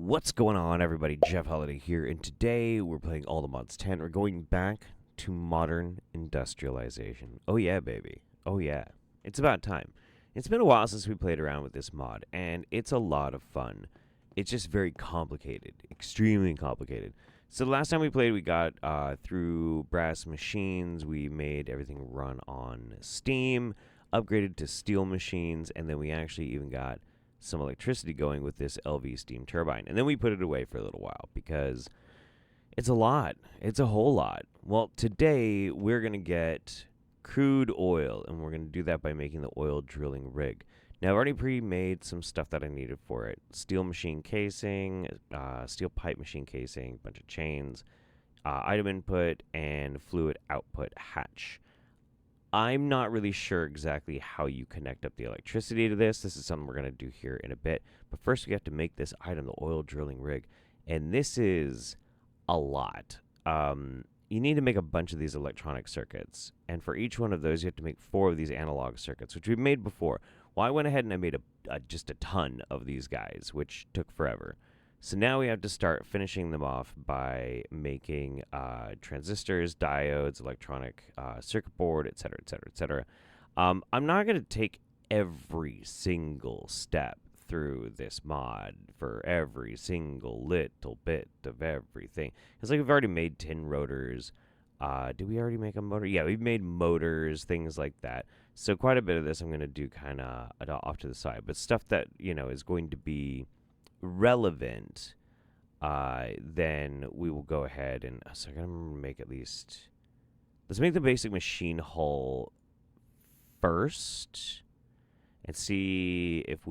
What's going on, everybody? Jeff Holiday here, and today we're playing All the Mods 10. We're going back to modern industrialization. Oh yeah, baby. Oh yeah. It's about time. It's been a while since we played around with this mod, and it's a lot of fun. It's just very complicated, extremely complicated. So the last time we played, we got through brass machines. We made everything run on Steam, upgraded to steel machines, and then we actually even got some electricity going with this LV steam turbine. And then we put it away for a little while because it's a lot. It's a whole lot. Well, today we're going to get crude oil, and we're going to do that by making the oil drilling rig. Now, I've already pre-made some stuff that I needed for it. Steel machine casing, steel pipe machine casing, bunch of chains, item input, and fluid output hatch. I'm not really sure exactly how you connect up the electricity to this. This is something we're going to do here in a bit. But first, we have to make this item, the oil drilling rig. And this is a lot. You need to make a bunch of these electronic circuits. And for each one of those, you have to make 4 of these analog circuits, which we've made before. Well, I went ahead and I made just a ton of these guys, which took forever. So now we have to start finishing them off by making transistors, diodes, electronic circuit board, etc., etc., etc. I'm not going to take every single step through this mod for every single little bit of everything. Because like we've already made tin rotors. Did we already make a motor? Yeah, we've made motors, things like that. So quite a bit of this I'm going to do kind of off to the side. But stuff that, is going to be relevant, then we will go ahead and so I'm gonna make at least, let's make the basic machine hull first and see if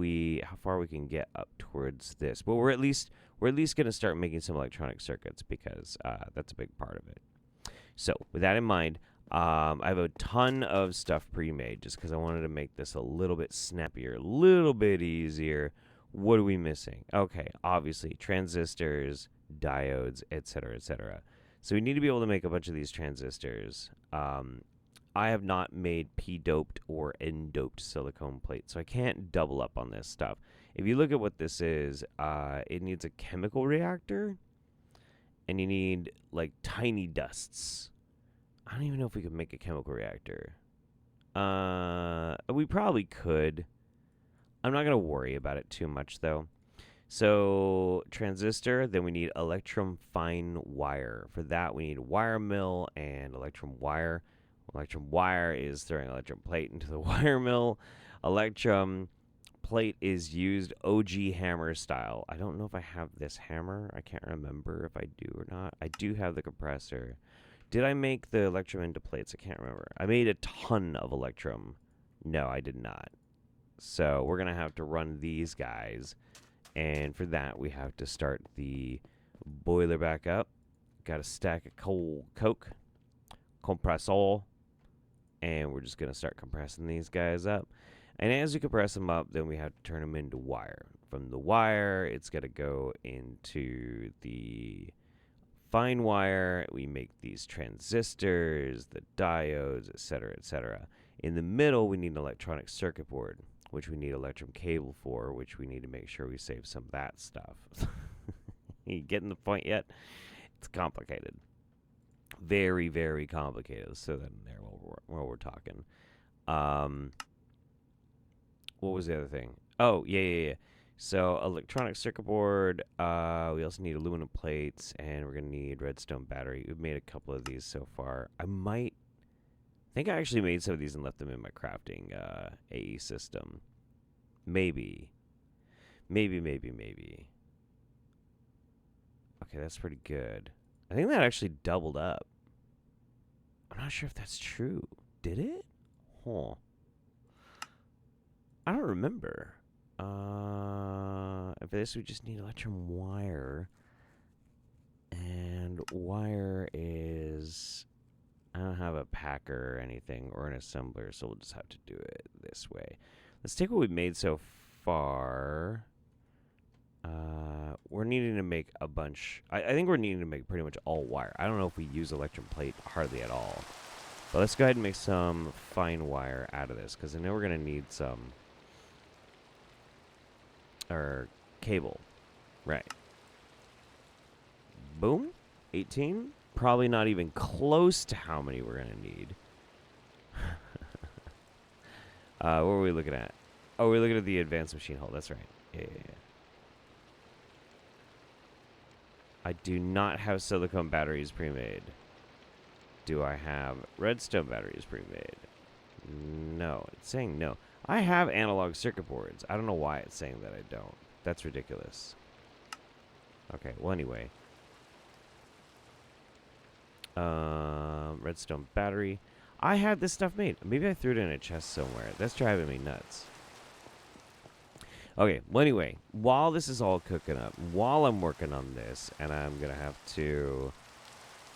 how far we can get up towards this. But we're at least gonna start making some electronic circuits because that's a big part of it. So with that in mind, I have a ton of stuff pre-made just because I wanted to make this a little bit snappier, a little bit easier. What are we missing? Okay, obviously, transistors, diodes, etc., etc. So we need to be able to make a bunch of these transistors. I have not made P-doped or N-doped silicone plates, so I can't double up on this stuff. If you look at what this is, it needs a chemical reactor, and you need, like, tiny dusts. I don't even know if we could make a chemical reactor. We probably could. I'm not going to worry about it too much, though. So, transistor, then we need electrum fine wire. For that, we need wire mill and electrum wire. Electrum wire is throwing electrum plate into the wire mill. Electrum plate is used OG hammer style. I don't know if I have this hammer. I can't remember if I do or not. I do have the compressor. Did I make the electrum into plates? I can't remember. I made a ton of electrum. No, I did not. So we're going to have to run these guys. And for that, we have to start the boiler back up. Got a stack of cold coke, compressor. And we're just going to start compressing these guys up. And as we compress them up, then we have to turn them into wire. From the wire, it's going to go into the fine wire. We make these transistors, the diodes, etc., etc. In the middle, we need an electronic circuit board, which we need electrum cable for, which we need to make sure we save some of that stuff. You getting the point yet? It's complicated. Very, very complicated. So then there while we're talking. What was the other thing? Oh, yeah. So electronic circuit board. We also need aluminum plates, and we're going to need redstone battery. We've made a couple of these so far. I think I actually made some of these and left them in my crafting AE system. Maybe. Okay, that's pretty good. I think that actually doubled up. I'm not sure if that's true. Did it? Huh. I don't remember. For this, we just need electrum wire. And wire is... I don't have a packer or anything or an assembler, so we'll just have to do it this way. Let's take what we've made so far. We're needing to make a bunch. I think we're needing to make pretty much all wire. I don't know if we use electrum plate hardly at all. But let's go ahead and make some fine wire out of this, because I know we're going to need some... or cable. Right. Boom. 18. Probably not even close to how many we're going to need. What were we looking at? Oh, we're looking at the advanced machine hull. That's right. Yeah. I do not have silicone batteries pre-made. Do I have redstone batteries pre-made? No. It's saying no. I have analog circuit boards. I don't know why it's saying that I don't. That's ridiculous. Okay, well, anyway. Redstone battery. I had this stuff made. Maybe I threw it in a chest somewhere. That's driving me nuts. Okay, well, anyway, while this is all cooking up, while I'm working on this, and I'm going to have to...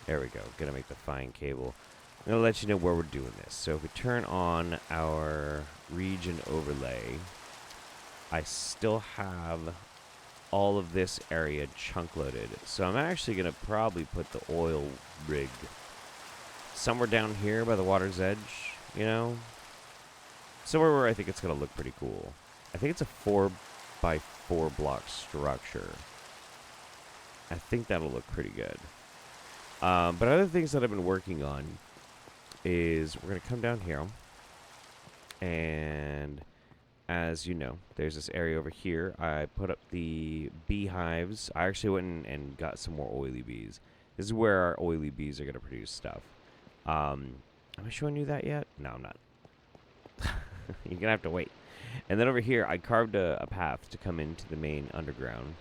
There we go. Going to make the fine cable. I'm going to let you know where we're doing this. So if we turn on our region overlay, I still have all of this area chunk loaded. So I'm actually going to probably put the oil rig somewhere down here by the water's edge, you know? Somewhere where I think it's going to look pretty cool. I think it's a 4x4 block structure. I think that'll look pretty good. But other things that I've been working on is we're going to come down here. And as you know, there's this area over here. I put up the beehives. I actually went and got some more oily bees. This is where our oily bees are going to produce stuff. Am I showing you that yet? No, I'm not. You're going to have to wait. And then over here, I carved a path to come into the main underground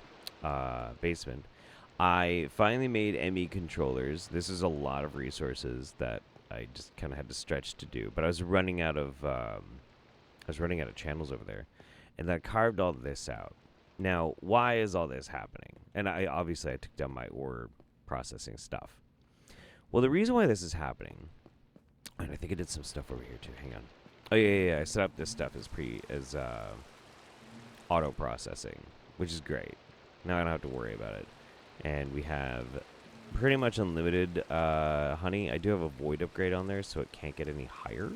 basement. I finally made ME controllers. This is a lot of resources that I just kind of had to stretch to do. But I was running out of channels over there, and I carved all this out. Now, why is all this happening? And I took down my ore processing stuff. Well, the reason why this is happening, and I think I did some stuff over here too. Hang on. Oh yeah. I set up this stuff as auto processing, which is great. Now I don't have to worry about it. And we have pretty much unlimited honey. I do have a void upgrade on there, so it can't get any higher.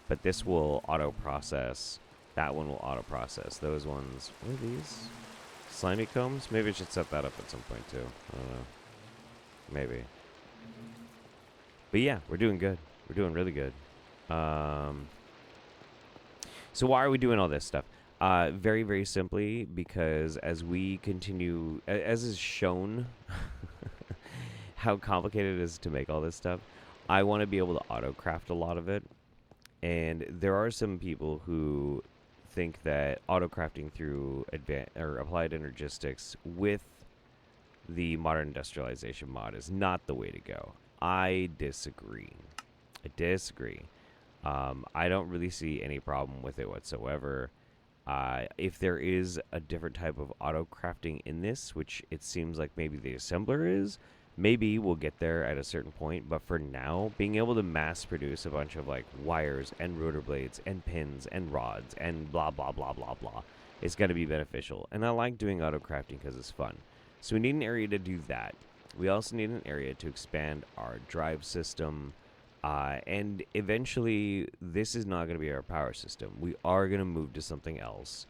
But this will auto process. That one will auto process. Those ones. What are these? Slimy combs? Maybe I should set that up at some point too. I don't know. Maybe. But yeah, we're doing good. We're doing really good. So why are we doing all this stuff? Very, very simply because as we continue, as is shown how complicated it is to make all this stuff, I want to be able to auto-craft a lot of it. And there are some people who think that auto-crafting through applied energistics with the modern industrialization mod is not the way to go. I disagree. I don't really see any problem with it whatsoever. If there is a different type of auto-crafting in this, which it seems like maybe the assembler is, maybe we'll get there at a certain point. But for now, being able to mass produce a bunch of like wires and rotor blades and pins and rods and blah, blah, blah, blah, blah, is going to be beneficial. And I like doing auto-crafting because it's fun. So we need an area to do that. We also need an area to expand our drive system. And eventually, this is not going to be our power system. We are going to move to something else.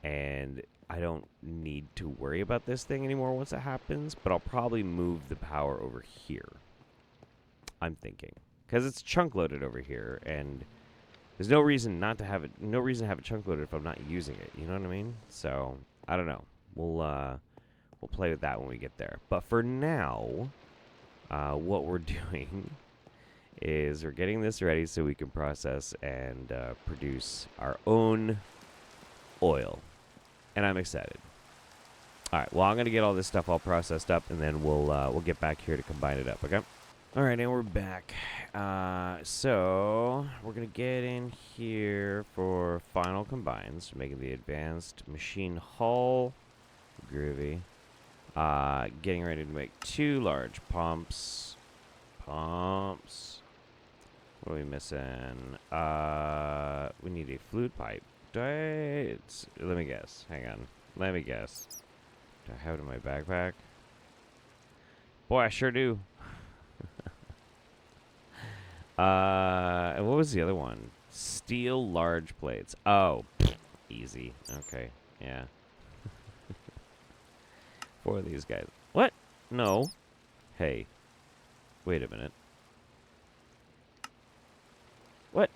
And I don't need to worry about this thing anymore once that happens. But I'll probably move the power over here. I'm thinking. Because it's chunk loaded over here. And there's no reason not to have it. No reason to have it chunk loaded if I'm not using it. You know what I mean? So, I don't know. We'll play with that when we get there. But for now, what we're doing is we're getting this ready so we can process and produce our own oil. And I'm excited. All right, well, I'm going to get all this stuff all processed up, and then we'll get back here to combine it up, okay? All right, and we're back. So we're going to get in here for final combines, making the advanced machine hull. Groovy. Getting ready to make 2 large pumps. What are we missing? We need a fluid pipe. Let me guess. Hang on. Let me guess. Do I have it in my backpack? Boy, I sure do. And what was the other one? Steel large plates. Oh, easy. Okay, yeah. 4 of these guys. What? No. Hey, wait a minute. What?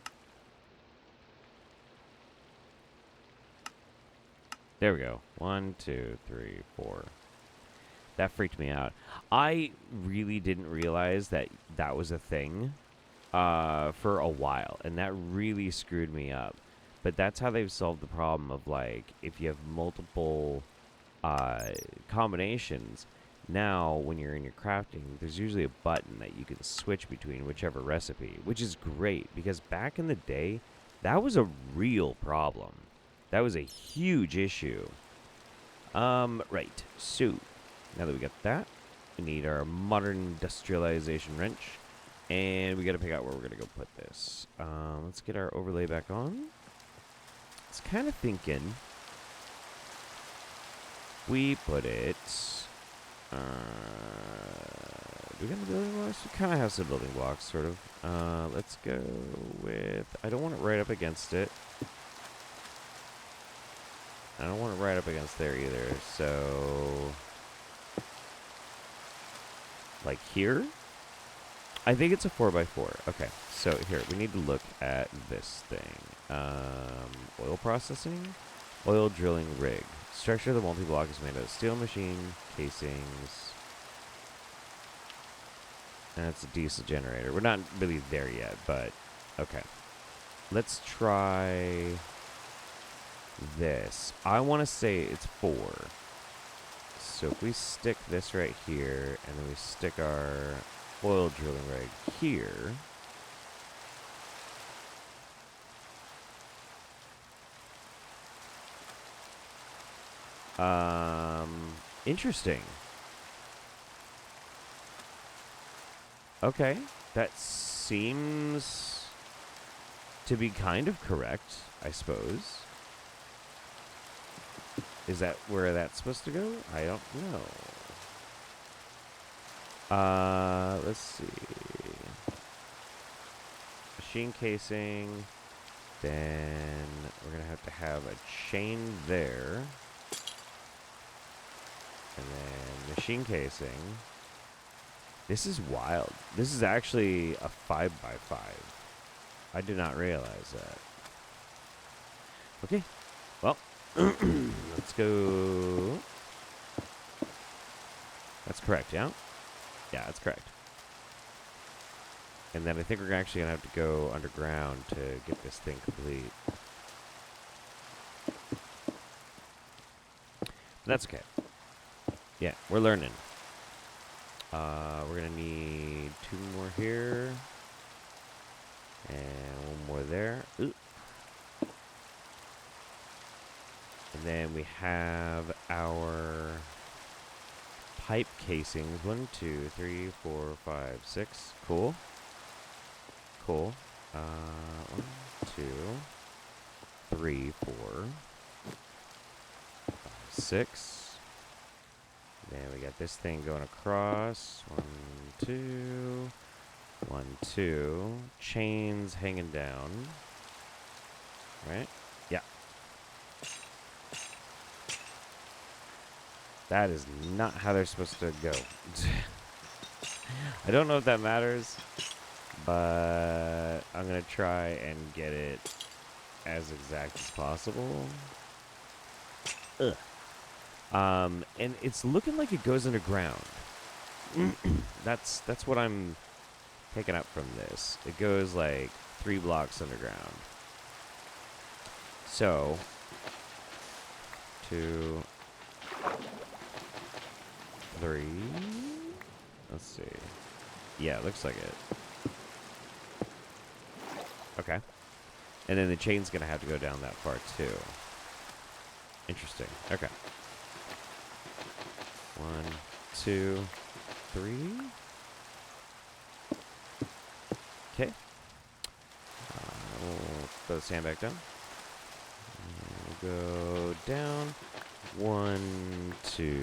There we go. 1, 2, 3, 4. That freaked me out. I really didn't realize that that was a thing for a while, and that really screwed me up. But that's how they've solved the problem of, like, if you have multiple combinations, now when you're in your crafting, there's usually a button that you can switch between whichever recipe, which is great, because back in the day, that was a real problem. That was a huge issue. Right. So, now that we got that, we need our modern industrialization wrench. And we got to pick out where we're going to go put this. Let's get our overlay back on. I was kind of thinking we put it... do we got the building blocks? We kind of have some building blocks, sort of. Let's go with... I don't want it right up against it. I don't want it right up against there either, so... like here? I think it's a 4x4. Okay, so here, we need to look at this thing. Oil processing, oil drilling rig. Structure of the multi-block is made of steel machine, casings. And it's a diesel generator. We're not really there yet, but okay. Let's try this. I want to say it's 4. So if we stick this right here, and then we stick our oil drilling rig here. Interesting. Okay, that seems to be kind of correct, I suppose. Is that where that's supposed to go? I don't know. Let's see. Machine casing. Then we're going to have a chain there. And then machine casing. This is wild. This is actually a 5x5. I did not realize that. Okay. Well, let's go. That's correct, yeah? Yeah, that's correct. And then I think we're actually going to have to go underground to get this thing complete. But that's okay. Yeah, we're learning. We're going to need 2 more here. And 1 more there. Ooh. And then we have our pipe casings. 1, 2, 3, 4, 5, 6. Cool. Cool. 1, 2, 3, 4, 5, 6. Then we got this thing going across. 1, 2. 1, 2. Chains hanging down. Right? Yeah. That is not how they're supposed to go. I don't know if that matters, but I'm going to try and get it as exact as possible. Ugh. And it's looking like it goes underground. That's what I'm picking up from this. It goes like 3 blocks underground. So, 2, 3. Let's see. Yeah, it looks like it. Okay. And then the chain's gonna have to go down that far too. Interesting. Okay. 1, 2, 3. Okay. We'll throw the sand back down. We'll go down. 1, 2,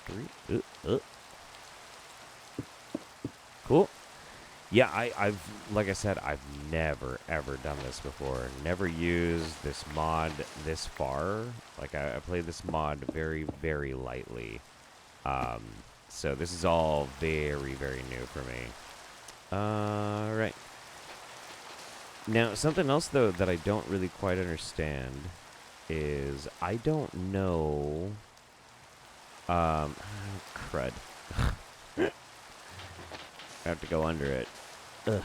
3. Cool. Yeah, I've like I said, I've never ever done this before. Never used this mod this far. Like I played this mod very, very lightly. So this is all very, very new for me. All right. Now, something else, though, that I don't really quite understand is I don't know... crud. I have to go under it. Ugh.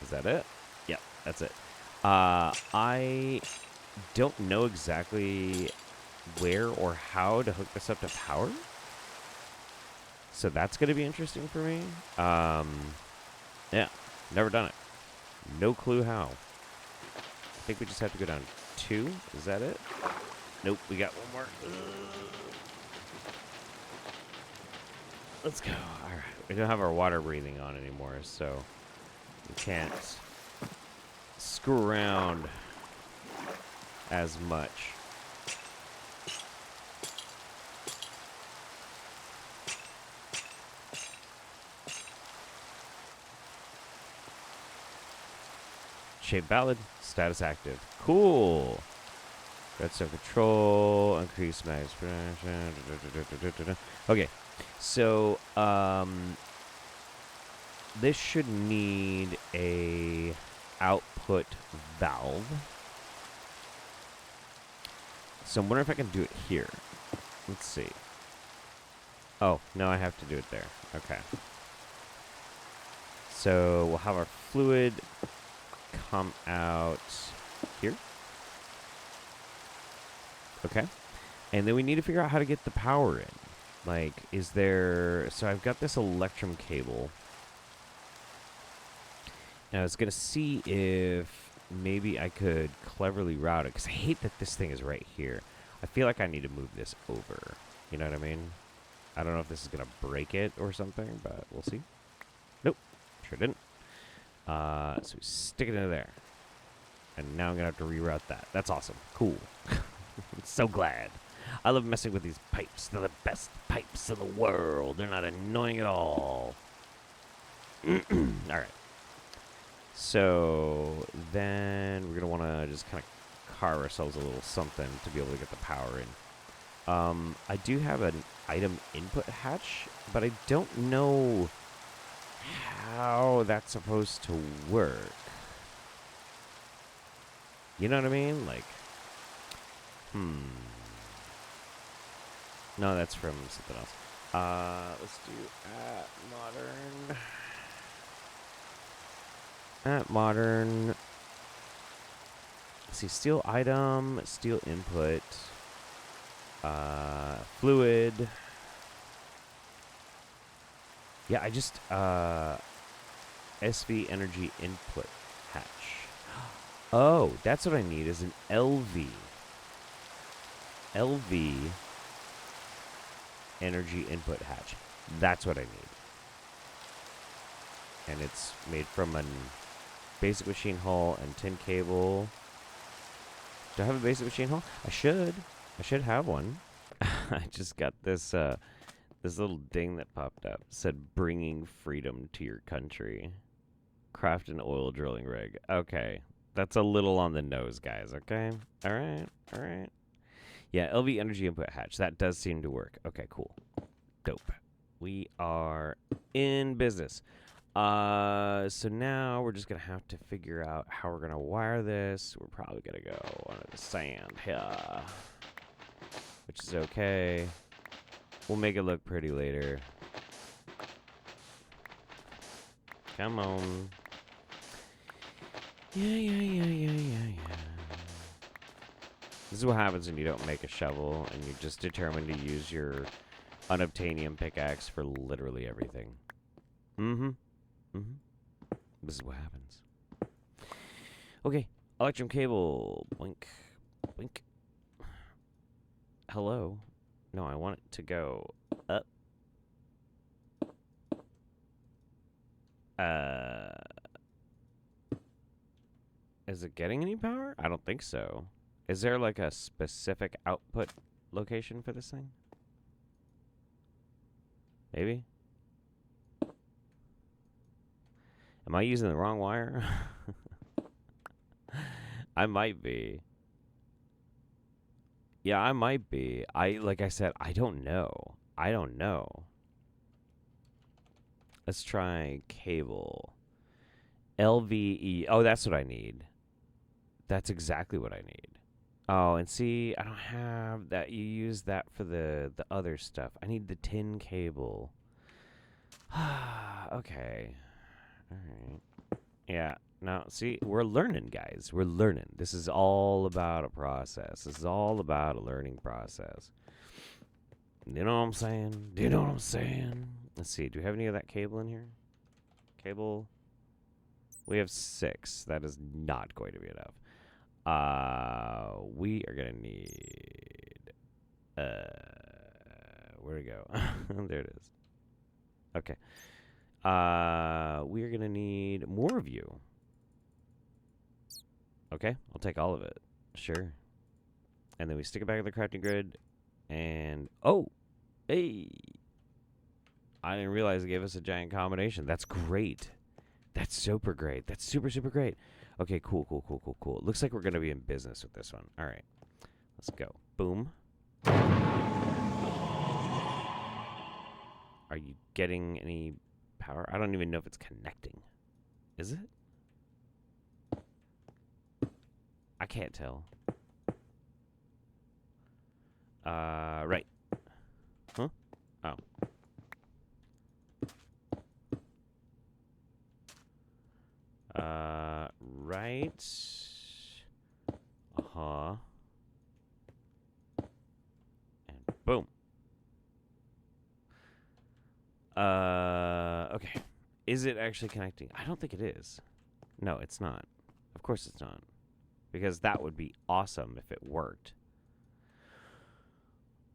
Is that it? Yep, that's it. I don't know exactly where or how to hook this up to power. So that's going to be interesting for me. Yeah, never done it. No clue how. I think we just have to go down 2. Is that it? Nope, we got one more. Let's go. All right. We don't have our water breathing on anymore, so we can't screw around as much. Shape valid. Status active. Cool. Redstone control. Increase max production. Okay. So, this should need a output valve. So I'm wondering if I can do it here. Let's see. Oh, no, I have to do it there. Okay. So we'll have our fluid come out here. Okay. And then we need to figure out how to get the power in. Like, is there... So I've got this electrum cable. And I was going to see if maybe I could cleverly route it. Because I hate that this thing is right here. I feel like I need to move this over. You know what I mean? I don't know if this is going to break it or something, but we'll see. Nope. Sure didn't. So we stick it into there. And now I'm going to have to reroute that. That's awesome. Cool. I'm so glad. I love messing with these pipes. They're the best pipes in the world. They're not annoying at all. All right. So then we're going to want to just kind of carve ourselves a little something to be able to get the power in. I do have an item input hatch, but I don't know how that's supposed to work. You know what I mean? Like, No, that's from something else. Let's do at modern. Let's see, steel item, steel input, fluid. Yeah, I just, SV energy input hatch. Oh, that's what I need is an LV. LV energy input hatch. That's what I need. And it's made from a basic machine hull and tin cable. Do I have a basic machine hull? I should. I should have one. I just got this this little ding that popped up. It said bringing freedom to your country. Craft an oil drilling rig. Okay. That's a little on the nose, guys, okay? All right. All right. Yeah, LV energy input hatch. That does seem to work. Okay, cool. Dope. We are in business. So now we're just going to have to figure out how we're going to wire this. We're probably going to go under the sand here, which is okay. We'll make it look pretty later. Come on. Yeah. This is what happens when you don't make a shovel and you're just determined to use your unobtainium pickaxe for literally everything. This is what happens. Okay, electrum cable. Blink. Blink. Hello. No, I want it to go up. Is it getting any power? I don't think so. Is there like a specific output location for this thing? Maybe? Am I using the wrong wire? I might be. Yeah, I might be. Like I said, I don't know. I don't know. Let's try cable. LVE. Oh, that's what I need. That's exactly what I need. Oh, and see, I don't have that. You use that for the other stuff. I need the tin cable. Okay. All right. Yeah. Now, see, we're learning, guys. We're learning. This is all about a process. This is all about a learning process. You know what I'm saying? Do you know what I'm saying? Let's see. Do we have any of that cable in here? Cable. We have 6. That is not going to be enough. We are gonna need. Where'd it go? There it is. Okay. We are gonna need more of you. Okay, I'll take all of it. Sure. And then we stick it back in the crafting grid. And oh, hey! I didn't realize it gave us a giant combination. That's great. That's super great. That's super, super great. Okay, cool. It looks like we're going to be in business with this one. All right. Let's go. Boom. Are you getting any power? I don't even know if it's connecting. Is it? I can't tell. Right. Huh? Oh. Right. Uh-huh. And boom. Okay. Is it actually connecting? I don't think it is. No, it's not. Of course it's not. Because that would be awesome if it worked.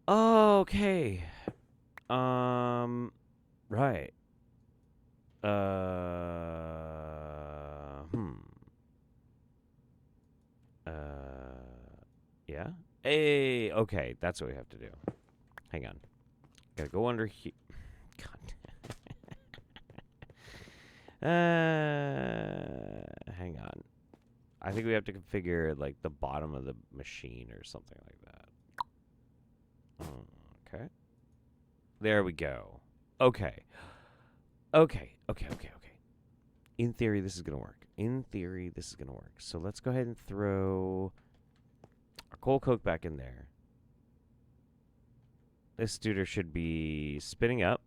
Okay. Right. Yeah? Hey, okay, that's what we have to do. Hang on. Gotta go under here. God. Hang on. I think we have to configure, like, the bottom of the machine or something like that. Okay. There we go. Okay. In theory, this is going to work. So let's go ahead and throw our coal coke back in there. This duder should be spinning up.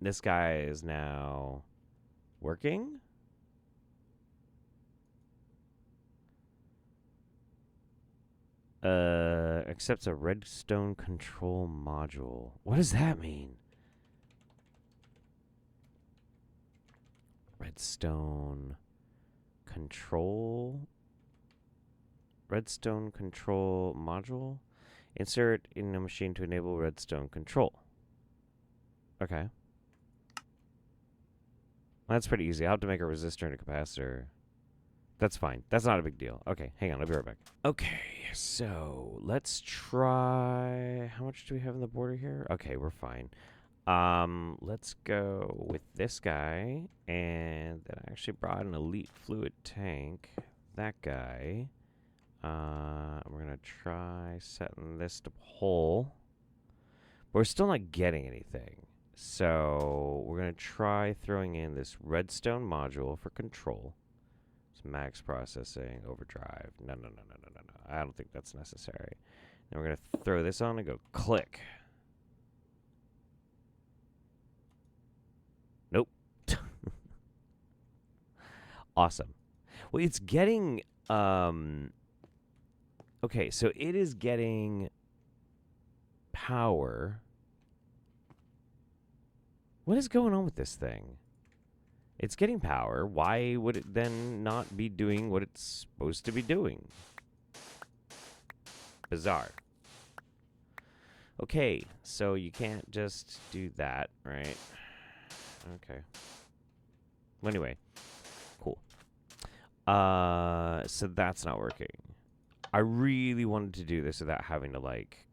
This guy is now working. Accepts a redstone control module. What does that mean? Redstone control module. Insert in a machine to enable redstone control. Okay. That's pretty easy. I'll have to make a resistor and a capacitor. That's fine. That's not a big deal. Okay, hang on. I'll be right back. Okay, so let's try... How much do we have in the border here? Okay, we're fine. Let's go with this guy. And then I actually brought an elite fluid tank. That guy. We're going to try setting this to whole. But we're still not getting anything. So we're going to try throwing in this redstone module for control. It's max processing, overdrive. No. I don't think that's necessary. Then we're going to throw this on and go click. Nope. Awesome. Well, it's getting... Okay, so it is getting power. What is going on with this thing? It's getting power. Why would it then not be doing what it's supposed to be doing? Bizarre. Okay, so you can't just do that, right? Okay. Well, anyway, cool. So that's not working. I really wanted to do this without having to, like,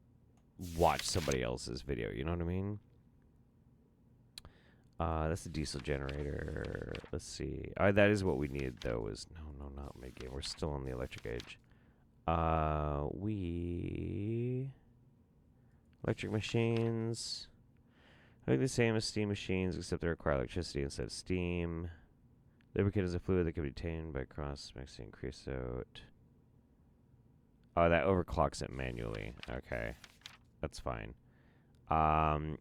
watch somebody else's video. You know what I mean? That's a diesel generator. Let's see. That is what we needed, though, was... No, not mid-game. We're still on the electric age. We electric machines are the same as steam machines, except they require electricity instead of steam. Lubricant is a fluid that can be obtained by cross mixing creosote. Oh, that overclocks it manually. Okay, that's fine. The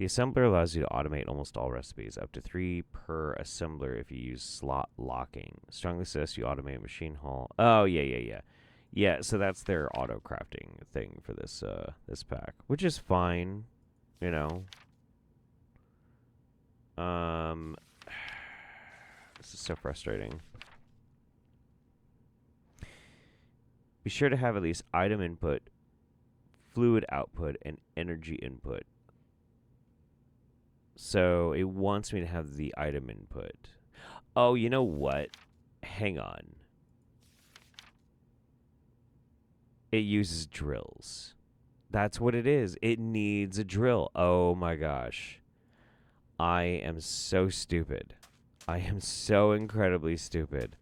assembler allows you to automate almost all recipes, up to 3 per assembler if you use slot locking. Strongly suggest you automate machine haul. Oh, yeah. Yeah, so that's their auto crafting thing for this this pack, which is fine, you know. This is so frustrating. Be sure to have at least item input, fluid output, and energy input. So it wants me to have the item input. Oh, you know what? Hang on. It uses drills. That's what it is. It needs a drill. Oh my gosh. I am so stupid. I am so incredibly stupid.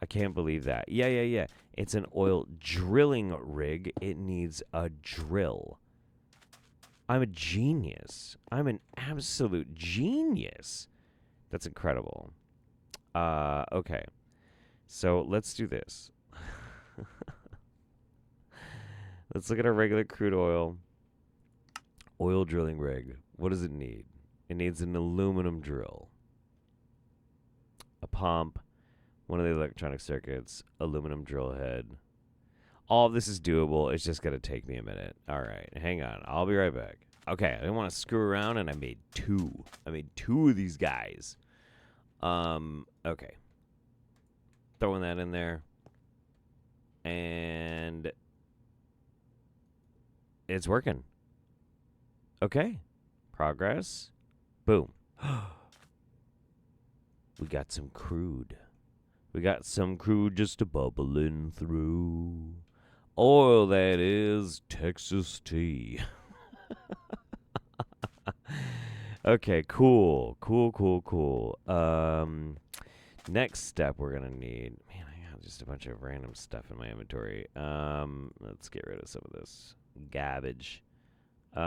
I can't believe that. Yeah. It's an oil drilling rig. It needs a drill. I'm a genius. I'm an absolute genius. That's incredible. Okay. So let's do this. Let's look at our regular crude oil drilling rig. What does it need? It needs an aluminum drill, a pump, one of the electronic circuits, aluminum drill head. All of this is doable. It's just going to take me a minute. All right, hang on. I'll be right back. Okay, I didn't want to screw around, and I made 2. I made 2 of these guys. Okay. Throwing that in there. And it's working. Okay. Progress. Boom. We got some crude. We got some crude just bubbling through. Oil, that is. Texas tea. Okay, cool. Next step we're going to need. Man, I got just a bunch of random stuff in my inventory. Let's get rid of some of this garbage. You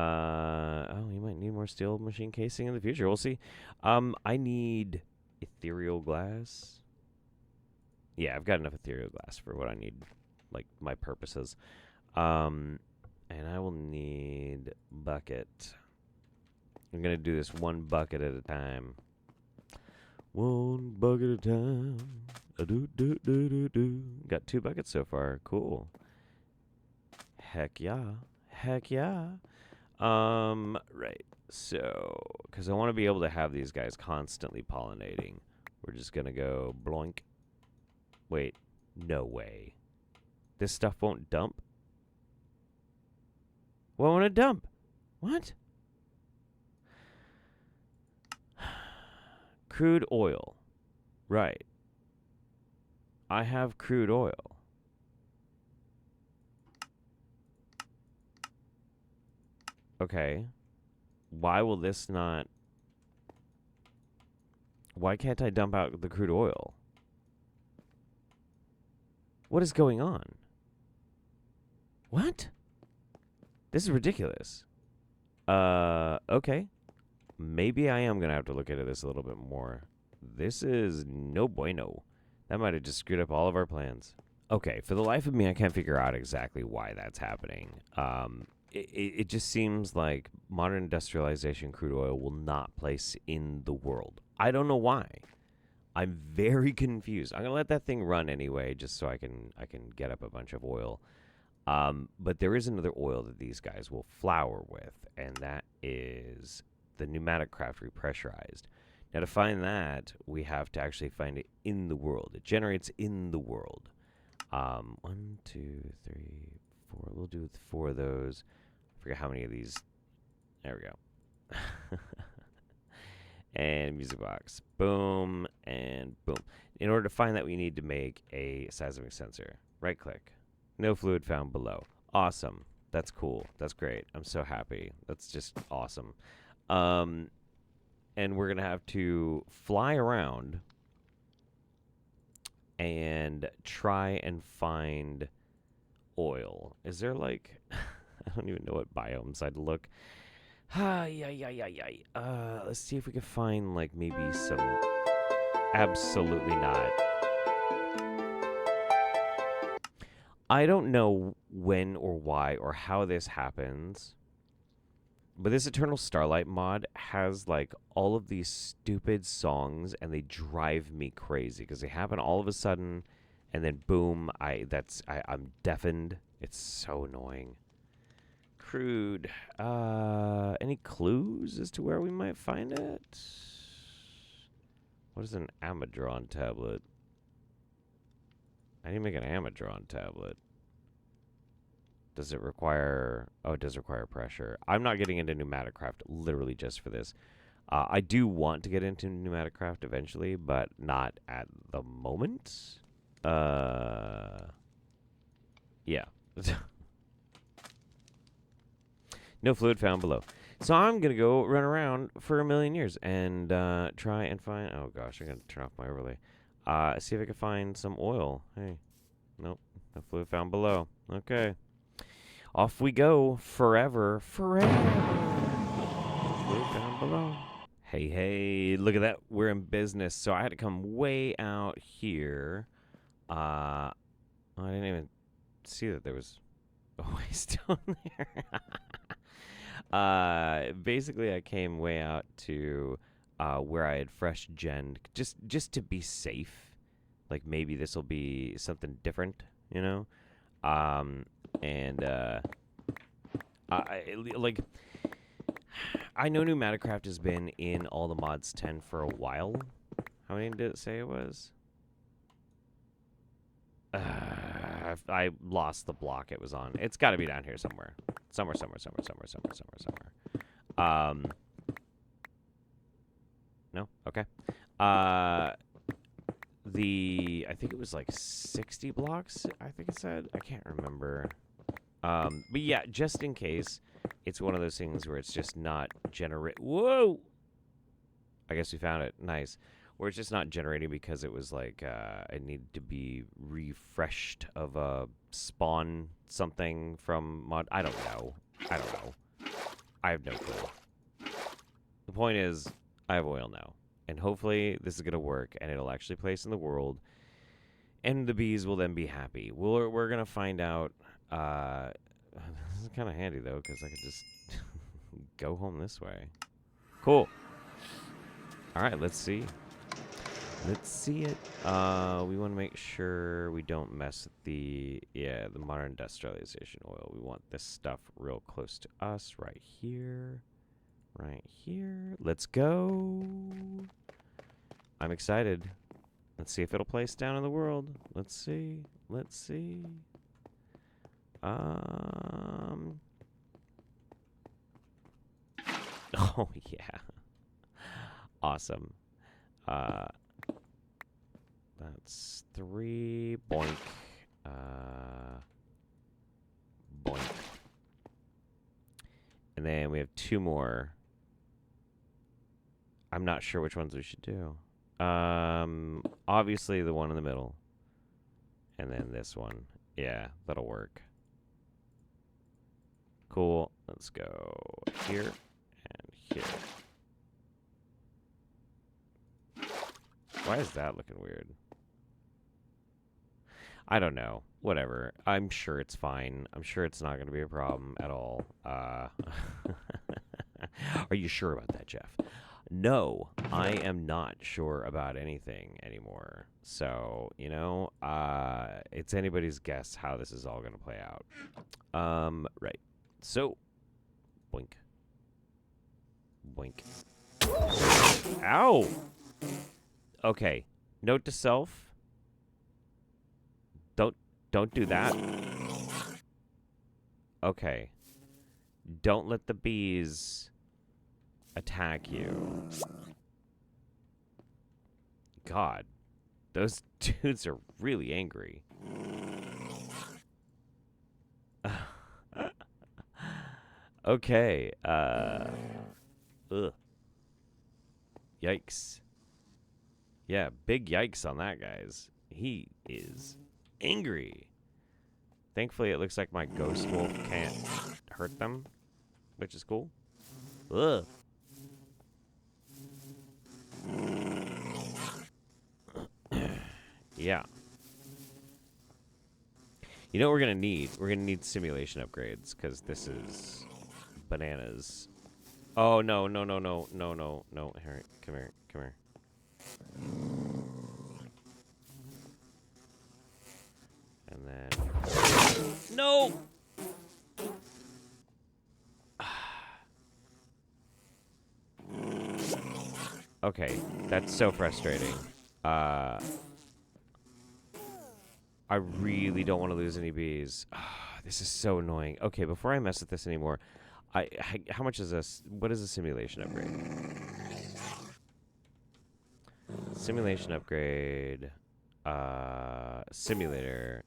might need more steel machine casing in the future. We'll see. I need ethereal glass. Yeah, I've got enough ethereal glass for what I need, like my purposes. And I will need bucket. I'm gonna do this 1 bucket at a time. 1 bucket at a time. Do. Got 2 buckets so far. Cool. Heck yeah. Right. So, because I want to be able to have these guys constantly pollinating, we're just gonna go bloink. Wait, no way. This stuff won't dump? What won't it dump? What? Crude oil. Right. I have crude oil. Okay. Why will this not... Why can't I dump out the crude oil? What is going on? What? This is ridiculous. Okay. Maybe I am going to have to look into this a little bit more. This is no bueno. That might have just screwed up all of our plans. Okay, for the life of me, I can't figure out exactly why that's happening. It just seems like modern industrialization crude oil will not place in the world. I don't know why. I'm very confused. I'm going to let that thing run anyway, just so I can get up a bunch of oil. But there is another oil that these guys will flour with, and that is the pneumatic craft repressurized. Now, to find that, we have to actually find it in the world. It generates in the world. 1, 2, 3, 4. We'll do 4 of those. I forget how many of these. There we go. And music box. Boom and boom. In order to find that, we need to make a seismic sensor. Right click. No fluid found below. Awesome. That's cool. That's great. I'm so happy. That's just awesome. And we're going to have to fly around and try and find oil. Is there like I don't even know what biomes I'd look. Let's see if we can find like maybe some. Absolutely not. I don't know when or why or how this happens, but this Eternal Starlight mod has like all of these stupid songs, and they drive me crazy because they happen all of a sudden, and then boom, I'm deafened. It's so annoying. Crude. Any clues as to where we might find it? What is an Amadron tablet? I need to make an Amadron tablet. Does it require... Oh, it does require pressure. I'm not getting into pneumatic-craft literally just for this. I do want to get into pneumatic-craft eventually, but not at the moment. Yeah. No fluid found below. So I'm going to go run around for a million years and try and find... Oh, gosh, I'm going to turn off my overlay. See if I can find some oil. Hey. Nope. No fluid found below. Okay. Off we go. Forever. Forever. No fluid found below. Hey, hey. Look at that. We're in business. So I had to come way out here. I didn't even see that there was a waste down there. Basically, I came way out to where I had fresh gen, just to be safe. Like maybe this will be something different, you know. Like I know Pneumaticraft has been in all the mods 10 for a while. How many did it say it was? I lost the block it was on. It's got to be down here somewhere. Somewhere. No? Okay. I think it was like 60 blocks, I think it said. I can't remember. But yeah, just in case, it's one of those things where it's just not Whoa! I guess we found it. Nice. Where it's just not generating because it was like, it needed to be refreshed of a spawn something from mod. I don't know. I have no clue. The point is, I have oil now. And hopefully this is going to work and it'll actually place in the world. And the bees will then be happy. We're going to find out. This is kind of handy, though, because I could just go home this way. Cool. All right, let's see. Let's see it. We want to make sure we don't mess with the modern industrialization oil. We want this stuff real close to us right here. Right here. Let's go. I'm excited. Let's see if it'll place down in the world. Let's see. Oh, yeah. Awesome. That's 3. Boink. Boink. And then we have 2 more. I'm not sure which ones we should do. Obviously the one in the middle. And then this one. Yeah, that'll work. Cool. Let's go here and here. Why is that looking weird? I don't know. Whatever. I'm sure it's fine. I'm sure it's not going to be a problem at all. Are you sure about that, Jeff? No, I am not sure about anything anymore. So, you know, it's anybody's guess how this is all going to play out. Right. So, boink. Boink. Ow! Okay. Note to self. Don't do that. Okay. Don't let the bees attack you. God. Those dudes are really angry. Okay. Ugh. Yikes. Yeah, big yikes on that, guys. He is angry. Thankfully, it looks like my ghost wolf can't hurt them, which is cool. Ugh. Yeah. You know what we're going to need? We're going to need simulation upgrades, because this is bananas. Oh, no, no, no, no, no, no, no. Here, come here, come here. And then... No! Okay, that's so frustrating. I really don't want to lose any bees. This is so annoying. Okay, before I mess with this anymore, how much is this? What is a simulation upgrade? Simulation upgrade. Simulator.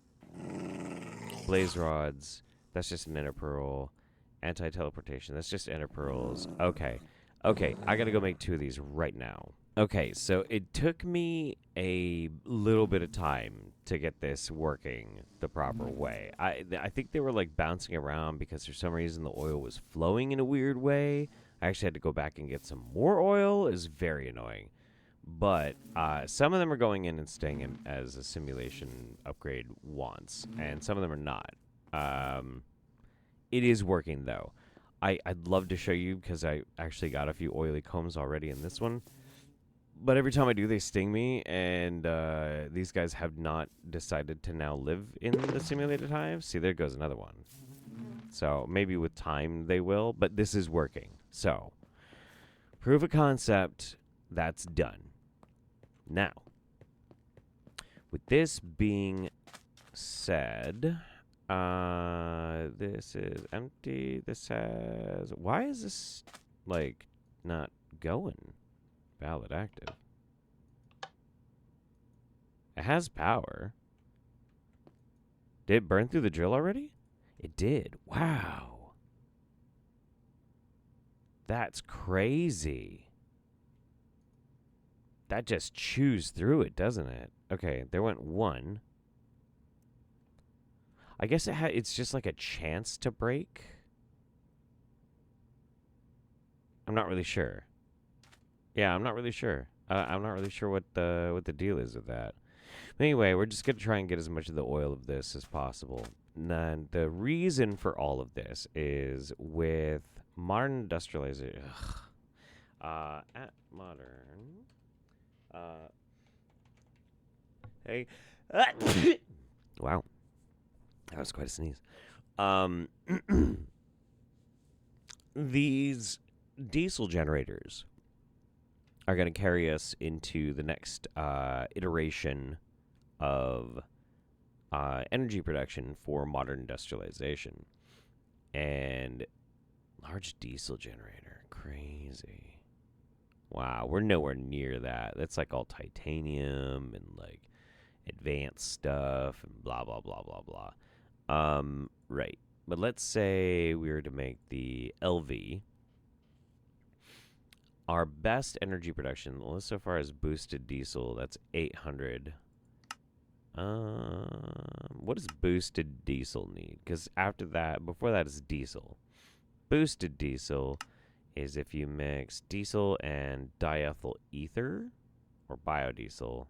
Blaze rods. That's just an ender pearl. Anti-teleportation. That's just ender pearls. Okay. Okay, I gotta go make 2 of these right now. Okay, so it took me a little bit of time to get this working the proper way. I think they were like bouncing around because for some reason the oil was flowing in a weird way. I actually had to go back and get some more oil. It was very annoying. But some of them are going in and staying in as a simulation upgrade once, and some of them are not. It is working, though. I'd love to show you because I actually got a few oily combs already in this one. But every time I do, they sting me, and these guys have not decided to now live in the simulated hive. See, there goes another one. So maybe with time they will, but this is working. So, proof of concept, that's done. Now, with this being said, this is empty. This has... Why is this, like, not going? Valid active. It has power. Did it burn through the drill already? It did. Wow. That's crazy. That just chews through it, doesn't it? Okay, there went 1. I guess it's just like a chance to break. I'm not really sure. Yeah, I'm not really sure. I'm not really sure what the deal is with that. But anyway, we're just gonna try and get as much of the oil of this as possible. And the reason for all of this is with modern industrialization. At modern. Hey. Wow. That was quite a sneeze. These diesel generators are going to carry us into the next iteration of energy production for modern industrialization. And large diesel generator. Crazy. Wow, we're nowhere near that. That's like all titanium and like advanced stuff and blah, blah, blah, blah, blah. Right. But let's say we were to make the LV. Our best energy production, so far as boosted diesel, that's 800. What does boosted diesel need? Because before that is diesel. Boosted diesel is if you mix diesel and diethyl ether or biodiesel.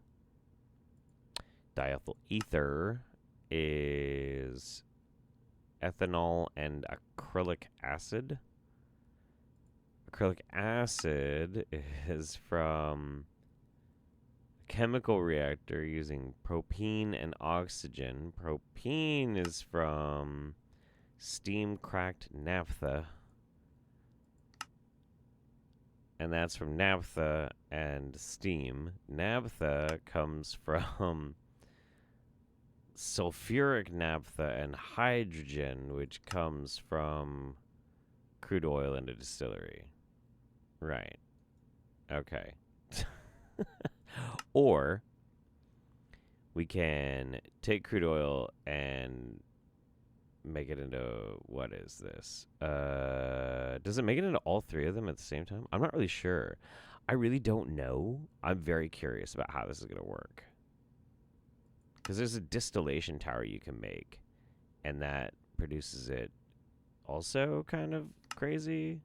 Diethyl ether is ethanol and acrylic acid. Acrylic acid is from a chemical reactor using propene and oxygen. Propene is from steam cracked naphtha. And that's from naphtha and steam. Naphtha comes from sulfuric naphtha and hydrogen, which comes from crude oil in a distillery. Right. Okay. Or we can take crude oil and make it into, what is this? Does it make it into all 3 of them at the same time? I'm not really sure. I really don't know. I'm very curious about how this is going to work. Because there's a distillation tower you can make, and that produces it also kind of crazy.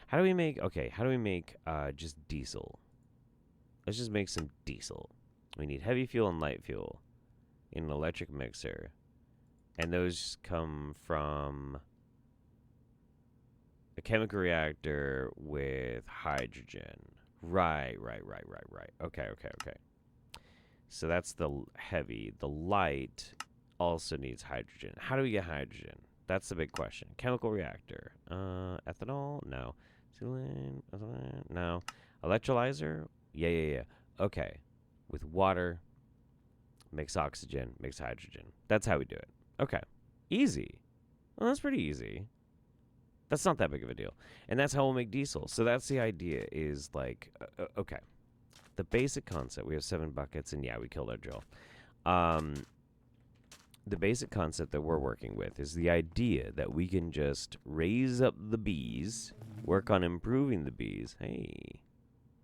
How do we make, okay, how do we make just diesel? Let's just make some diesel. We need heavy fuel and light fuel in an electric mixer. And those come from a chemical reactor with hydrogen. Right. Okay. So that's the heavy. The light also needs hydrogen. How do we get hydrogen? That's the big question. Chemical reactor. Ethanol? No. Ethylene? No. Electrolyzer? Yeah. Okay. With water, mix oxygen, mix hydrogen. That's how we do it. Okay. Easy. Well, that's pretty easy. That's not that big of a deal. And that's how we'll make diesel. So that's the idea is like, okay. The basic concept, we have 7 buckets, and yeah, we killed our drill. The basic concept that we're working with is the idea that we can just raise up the bees, work on improving the bees. Hey,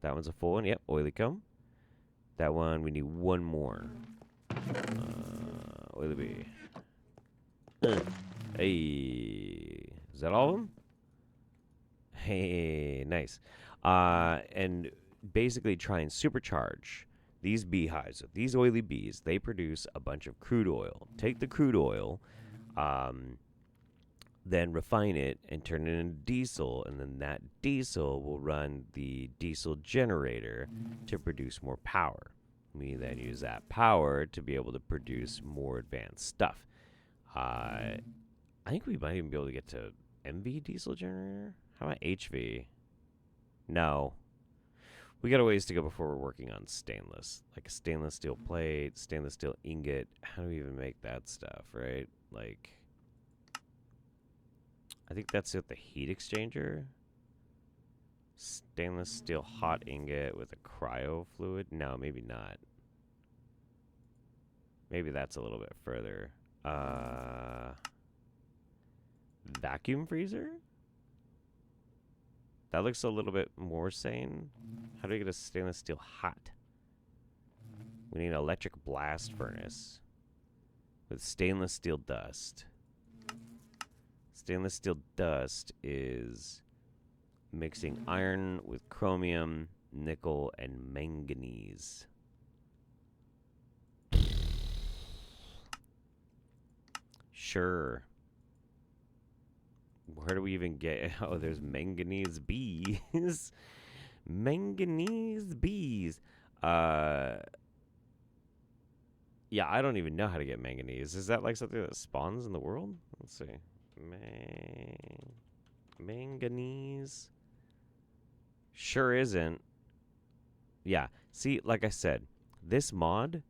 that one's a full one. Yep, oily comb. That one, we need one more. Oily bee. Hey, is that all of them? Hey, nice. And basically try and supercharge these beehives. These oily bees, they produce a bunch of crude oil. Take the crude oil, then refine it and turn it into diesel, and then that diesel will run the diesel generator to produce more power. We then use that power to be able to produce more advanced stuff. I think we might even be able to get to MV diesel generator. How about HV? No. We got a ways to go before we're working on stainless. Like a stainless steel plate, stainless steel ingot. How do we even make that stuff, right? Like, I think that's with the heat exchanger. Stainless steel hot ingot with a cryo fluid? No, maybe not. Maybe that's a little bit further. Vacuum freezer? That looks a little bit more sane. How do we get a stainless steel hot? We need an electric blast furnace with stainless steel dust. Stainless steel dust is mixing iron with chromium, nickel, and manganese. Sure. Where do we even get? Oh, there's manganese bees. Manganese bees. Yeah, I don't even know how to get manganese. Is that like something that spawns in the world? Let's see. Manganese. Sure isn't. Yeah. See, like I said, this mod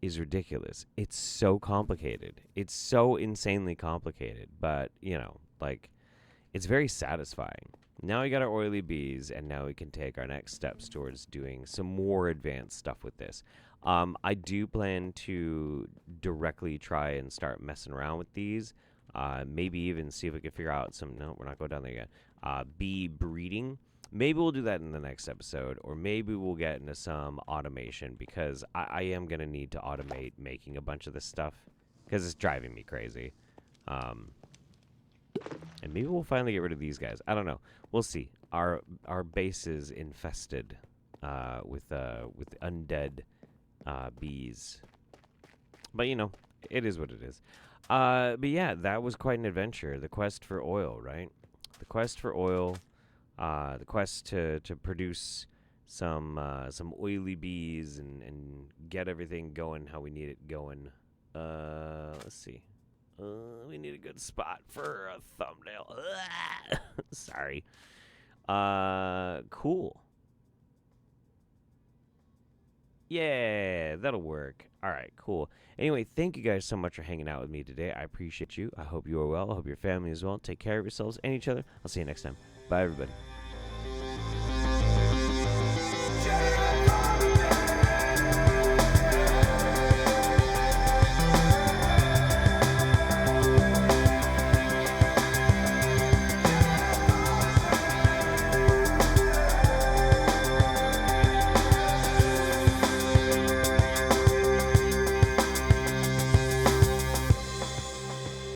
is ridiculous. It's so complicated. It's so insanely complicated. But, you know, like, it's very satisfying. Now we got our oily bees, and now we can take our next steps towards doing some more advanced stuff with this. I do plan to directly try and start messing around with these. Maybe even see if we can figure out some... No, we're not going down there yet. Bee breeding. Maybe we'll do that in the next episode, or maybe we'll get into some automation, because I am going to need to automate making a bunch of this stuff, because it's driving me crazy. And maybe we'll finally get rid of these guys. I don't know. We'll see. Our base is infested with undead bees. But, you know, it is what it is. But yeah, that was quite an adventure. The quest for oil, right? The quest for oil. The quest to produce some oily bees and get everything going how we need it going. Let's see. We need a good spot for a thumbnail. Sorry. Cool. Yeah, that'll work. All right, cool. Anyway, thank you guys so much for hanging out with me today. I appreciate you. I hope you are well. I hope your family is well. Take care of yourselves and each other. I'll see you next time. Bye, everybody.